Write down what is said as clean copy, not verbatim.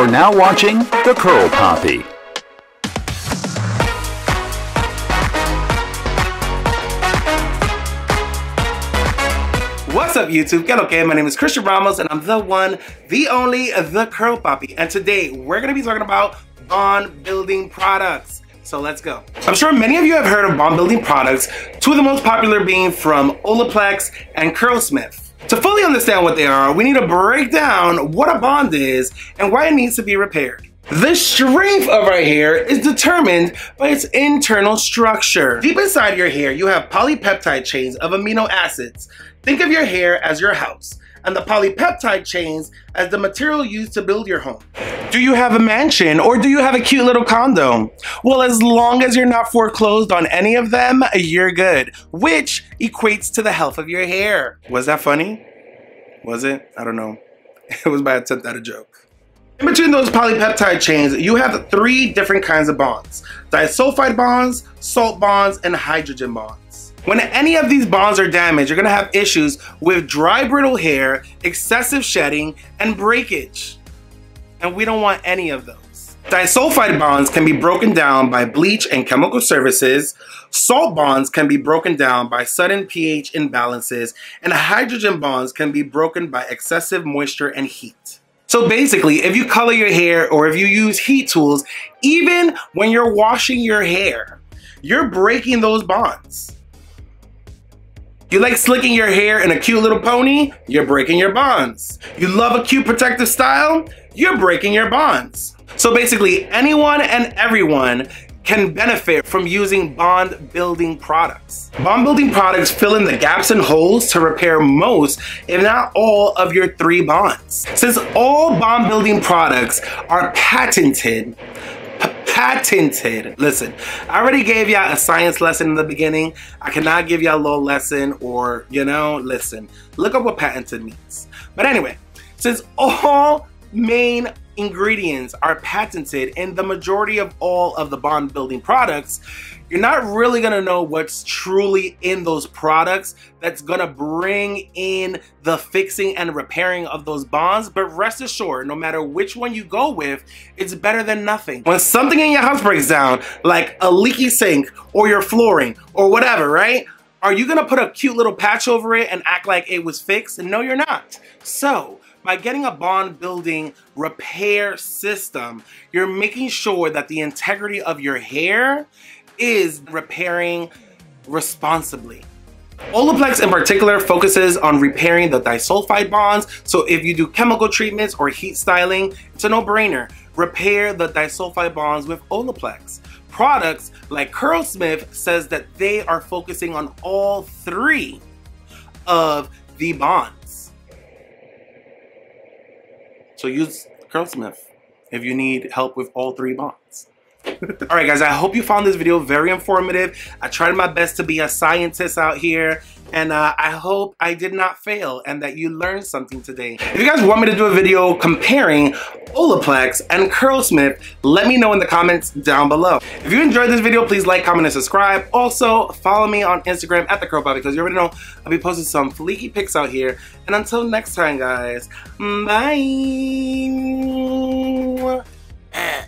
You're now watching The Curl Papi. What's up YouTube? ¿Qué lo que? My name is Christian Ramos and I'm the one, the only, the Curl Papi. And today we're going to be talking about bond building products. So let's go. I'm sure many of you have heard of bond building products, two of the most popular being from Olaplex and Curlsmith. To fully understand what they are, we need to break down what a bond is and why it needs to be repaired. The strength of our hair is determined by its internal structure. Deep inside your hair, you have polypeptide chains of amino acids. Think of your hair as your house, and the polypeptide chains as the material used to build your home. Do you have a mansion or do you have a cute little condo? Well, as long as you're not foreclosed on any of them, you're good, which equates to the health of your hair. Was that funny? Was it? I don't know. It was my attempt at a joke. In between those polypeptide chains, you have three different kinds of bonds: disulfide bonds, salt bonds, and hydrogen bonds. When any of these bonds are damaged, you're gonna have issues with dry, brittle hair, excessive shedding, and breakage. And we don't want any of those. Disulfide bonds can be broken down by bleach and chemical services. Salt bonds can be broken down by sudden pH imbalances. And hydrogen bonds can be broken by excessive moisture and heat. So basically, if you color your hair or if you use heat tools, even when you're washing your hair, you're breaking those bonds. You like slicking your hair in a cute little pony? You're breaking your bonds. You love a cute protective style? You're breaking your bonds. So basically, anyone and everyone can benefit from using bond building products. Bond building products fill in the gaps and holes to repair most, if not all, of your three bonds. Since all bond building products are patented, listen, I already gave y'all a science lesson in the beginning. I cannot give y'all a little lesson or, listen, look up what patented means. But anyway, since all main ingredients are patented in the majority of all of the bond building products, you're not really gonna know what's truly in those products that's gonna bring in the fixing and repairing of those bonds. But rest assured, no matter which one you go with, it's better than nothing. When something in your house breaks down, like a leaky sink or your flooring or whatever, right? Are you gonna put a cute little patch over it and act like it was fixed? No, you're not. So, by getting a bond building repair system, you're making sure that the integrity of your hair is repairing responsibly. Olaplex in particular focuses on repairing the disulfide bonds, so if you do chemical treatments or heat styling, it's a no-brainer. Repair the disulfide bonds with Olaplex. Products like Curlsmith says that they are focusing on all three of the bonds. So use Curlsmith if you need help with all three bonds. Alright guys, I hope you found this video very informative. I tried my best to be a scientist out here, and I hope I did not fail and that you learned something today. If you guys want me to do a video comparing Olaplex and Curlsmith, let me know in the comments down below. If you enjoyed this video, please like, comment, and subscribe. Also, follow me on Instagram at thecurlpapi, because you already know I'll be posting some fleeky pics out here. And until next time, guys, bye!